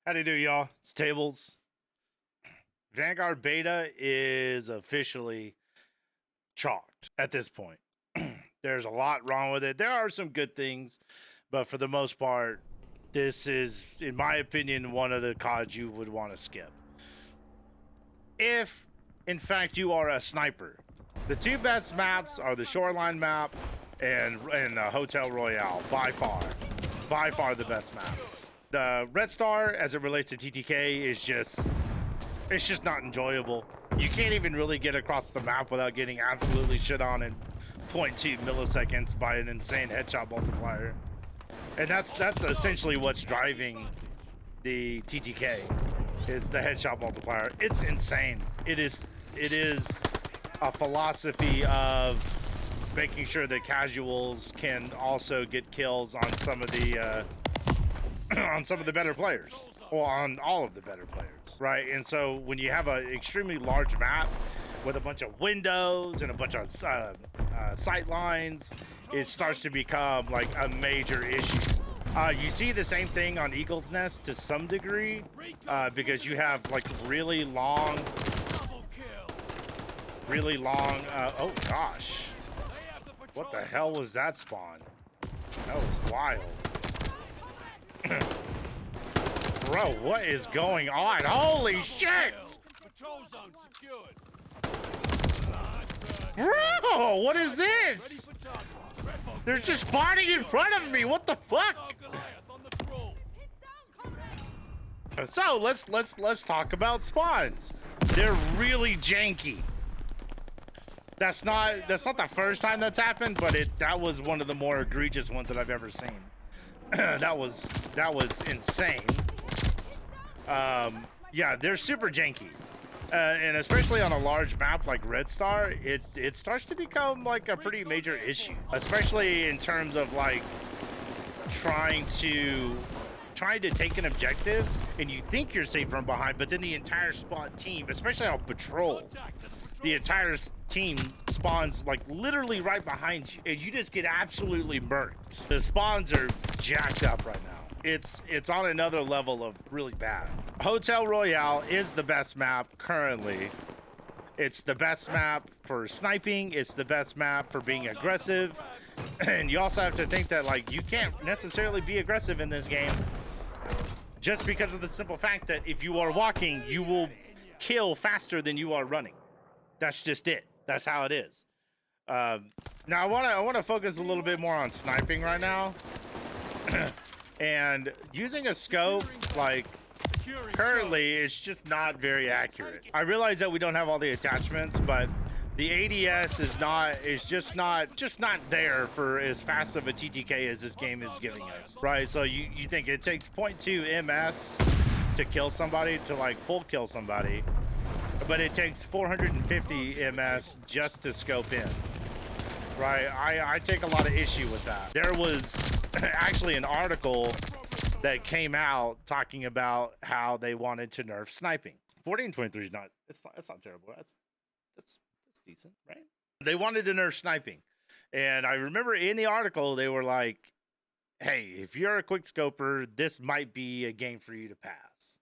How do you do, y'all? It's Tables. Vanguard Beta is officially chalked at this point. There's a lot wrong with it. There are some good things, but for the most part, this is, in my opinion, one of the CODs you would want to skip. If, in fact, you are a sniper. The two best maps are the Shoreline map and Hotel Royale, by far. By far the best maps. The Red Star, as it relates to TTK, is it's just not enjoyable. You can't even really get across the map without getting absolutely shit on in 0.2 milliseconds by an insane headshot multiplier. And that's essentially what's driving the TTK, is the headshot multiplier. It's insane. It is a philosophy of making sure that casuals can also get kills on some of the on some of the better players, or on all of the better players, right? And so when you have an extremely large map with a bunch of windows and a bunch of sight lines, it starts to become like a major issue. You see the same thing on Eagle's Nest to some degree, because you have like really long, oh gosh, what the hell was that spawn? That was wild. Bro, what is going on? Holy shit! Bro, what is this? They're just spawning in front of me. What the fuck? So let's talk about spawns. They're really janky. That's not the first time that's happened, but that was one of the more egregious ones that I've ever seen. that was insane. Yeah, they're super janky, and especially on a large map like Red Star, it starts to become like a pretty major issue, especially in terms of like trying to take an objective and you think you're safe from behind, but then the entire SWAT team, especially on patrol, the entire team spawns like literally right behind you, and you just get absolutely murked. The spawns are jacked up right now. It's on another level of really bad. Hotel Royale is the best map currently. It's the best map for sniping. It's the best map for being aggressive. And you also have to think that like you can't necessarily be aggressive in this game, just because of the simple fact that if you are walking, you will kill faster than you are running. That's just it. That's how it is. Now I want to focus a little bit more on sniping right now. And using a scope, like, currently it's just not very accurate. I realize that we don't have all the attachments, but the ADS is just not there for as fast of a TTK as this game is giving us, right? So you think it takes 0.2 ms to kill somebody, to like full kill somebody, but it takes 450 ms just to scope in, right? I take a lot of issue with that. There was actually an article that came out talking about how they wanted to nerf sniping. 1423 is not, it's not terrible. That's decent, right? They wanted to nerf sniping. And I remember in the article, they were like, hey, if you're a quick scoper, this might be a game for you to pass.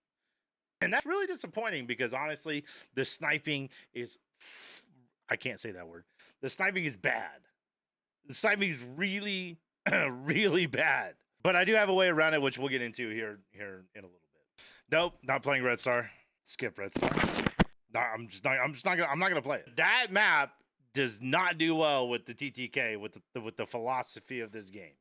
And that's really disappointing, because honestly, the sniping is, I can't say that word. The sniping is bad. The sniping is really, really bad. But I do have a way around it, which we'll get into here in a little bit. Nope, not playing Red Star. Skip Red Star. No, I'm not gonna play it. That map does not do well with the TTK, with the philosophy of this game.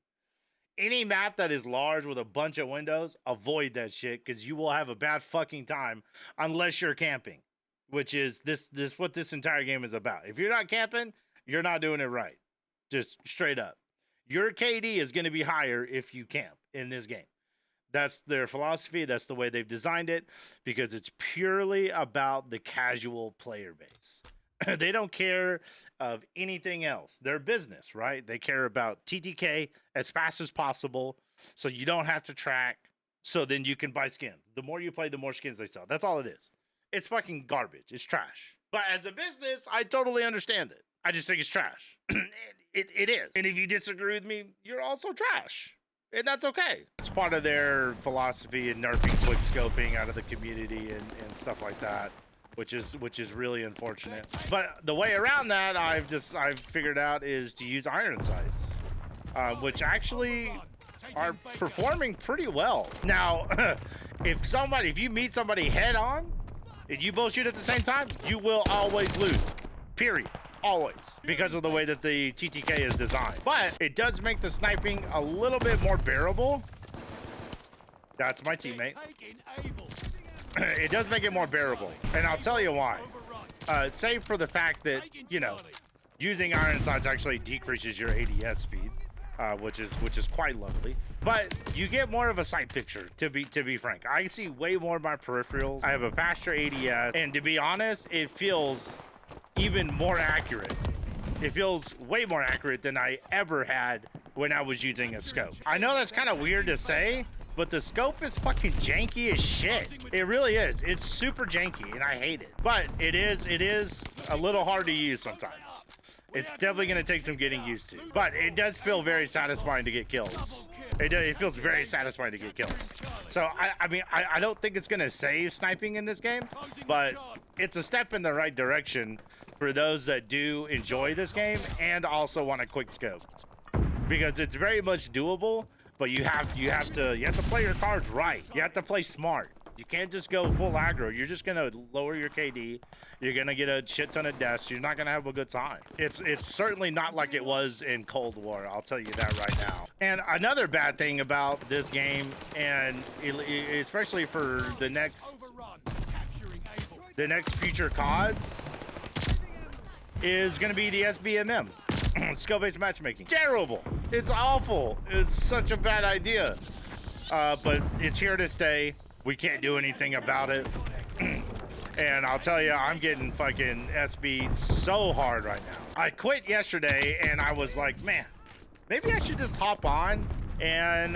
Any map that is large with a bunch of windows, avoid that shit, because you will have a bad fucking time unless you're camping, which is this what this entire game is about. If you're not camping, you're not doing it right. Just straight up. Your KD is going to be higher if you camp in this game. That's their philosophy. That's the way they've designed it, because it's purely about the casual player base. They don't care of anything else. They're business, right? They care about TTK as fast as possible, so you don't have to track, so then you can buy skins. The more you play, the more skins they sell. That's all it is. It's fucking garbage. It's trash. But as a business, I totally understand it. I just think it's trash. It is. And if you disagree with me, you're also trash. And that's okay. It's part of their philosophy in nerfing quick scoping out of the community and stuff like that, which is really unfortunate. But the way around that I've figured out is to use iron sights, which actually are performing pretty well. Now, if you meet somebody head on and you both shoot at the same time, you will always lose. Period. Always, because of the way that the TTK is designed. But it does make the sniping a little bit more bearable. That's my teammate. It does make it more bearable, and I'll tell you why. Save for the fact that, you know, using iron sights actually decreases your ADS speed, which is quite lovely. But you get more of a sight picture, to be frank. I see way more of my peripherals. I have a faster ADS, and to be honest, it feels even more accurate. It feels way more accurate than I ever had when I was using a scope. I know that's kind of weird to say, but the scope is fucking janky as shit. It really is. It's super janky, and I hate it. But it is a little hard to use sometimes. It's definitely going to take some getting used to. But it does feel very satisfying to get kills. It feels very satisfying to get kills. So, I mean, I don't think it's going to save sniping in this game, but it's a step in the right direction for those that do enjoy this game and also want a quick scope. Because it's very much doable, but you have to play your cards right. You have to play smart. You can't just go full aggro. You're just gonna lower your KD. You're gonna get a shit ton of deaths. You're not gonna have a good time. It's certainly not like it was in Cold War. I'll tell you that right now. And another bad thing about this game, and especially for the next future CODs, is gonna be the SBMM. Skill-based matchmaking. Terrible. It's awful. It's such a bad idea. But it's here to stay. We can't do anything about it. And I'll tell you, I'm getting fucking SB'd so hard right now. I quit yesterday and I was like, man, maybe I should just hop on and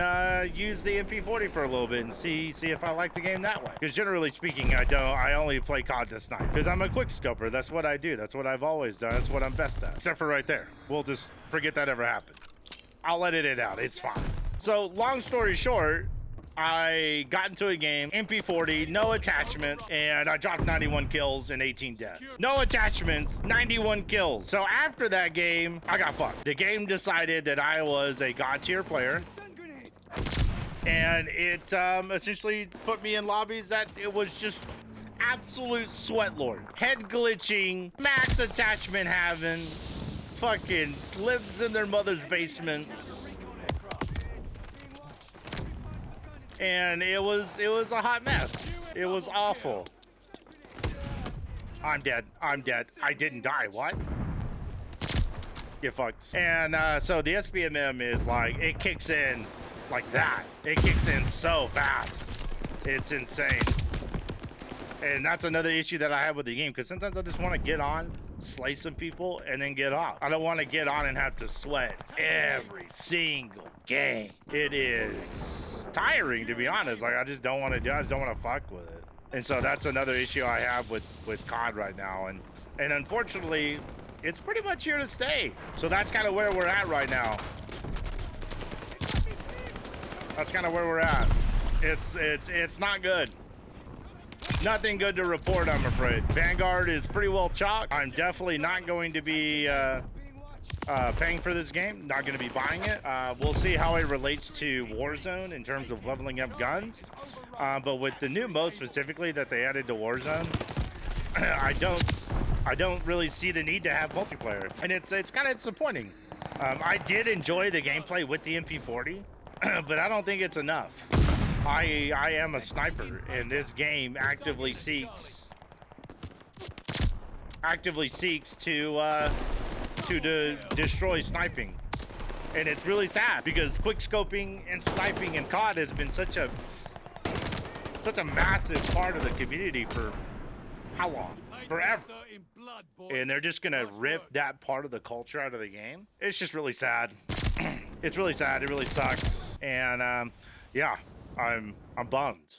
use the MP40 for a little bit and see if I like the game that way. Because generally speaking, I only play COD to snipe. Because I'm a quick scoper. That's what I do. That's what I've always done. That's what I'm best at. Except for right there. We'll just forget that ever happened. I'll edit it out. It's fine. So long story short, I got into a game, MP40, no attachment, and I dropped 91 kills and 18 deaths. No attachments, 91 kills. So after that game, I got fucked. The game decided that I was a God tier player, and it essentially put me in lobbies that it was just absolute sweat lord. Head glitching, max attachment having, fucking lives in their mother's basements. And it was a hot mess. It was awful. I'm dead. I didn't die. What? Get fucked. And so the SBMM is like, it kicks in like that. It kicks in so fast. It's insane. And that's another issue that I have with the game, because sometimes I just want to get on, slay some people, and then get off. I don't want to get on and have to sweat every single game. It is tiring, to be honest. Like, I just don't want to do it. I just don't want to fuck with it. And so that's another issue I have with COD right now. And unfortunately, it's pretty much here to stay. So that's kind of where we're at right now. That's kind of where we're at. It's not good. Nothing good to report, I'm afraid. Vanguard is pretty well chalked. I'm definitely not going to be paying for this game. Not going to be buying it. We'll see how it relates to Warzone in terms of leveling up guns. But with the new mode specifically that they added to Warzone, I don't really see the need to have multiplayer, and it's kind of disappointing. I did enjoy the gameplay with the MP40, but I don't think it's enough. I am a sniper, and this game actively seeks to destroy sniping. And it's really sad, because quick scoping and sniping in COD has been such a massive part of the community for how long? Forever. And they're just gonna rip that part of the culture out of the game. It's just really sad. It's really sad. It really sucks. And yeah, I'm bummed.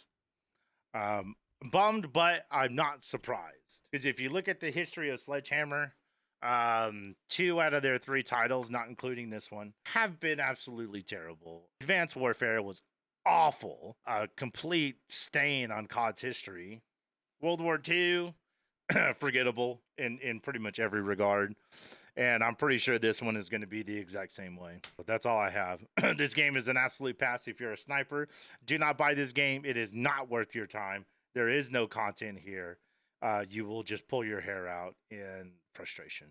Bummed, but I'm not surprised, because if you look at the history of Sledgehammer, 2 out of their 3 titles, not including this one, have been absolutely terrible. Advanced Warfare was awful, a complete stain on COD's history. World War II, forgettable in pretty much every regard. And I'm pretty sure this one is going to be the exact same way. But that's all I have. This game is an absolute pass if you're a sniper. Do not buy this game. It is not worth your time. There is no content here. You will just pull your hair out in frustration.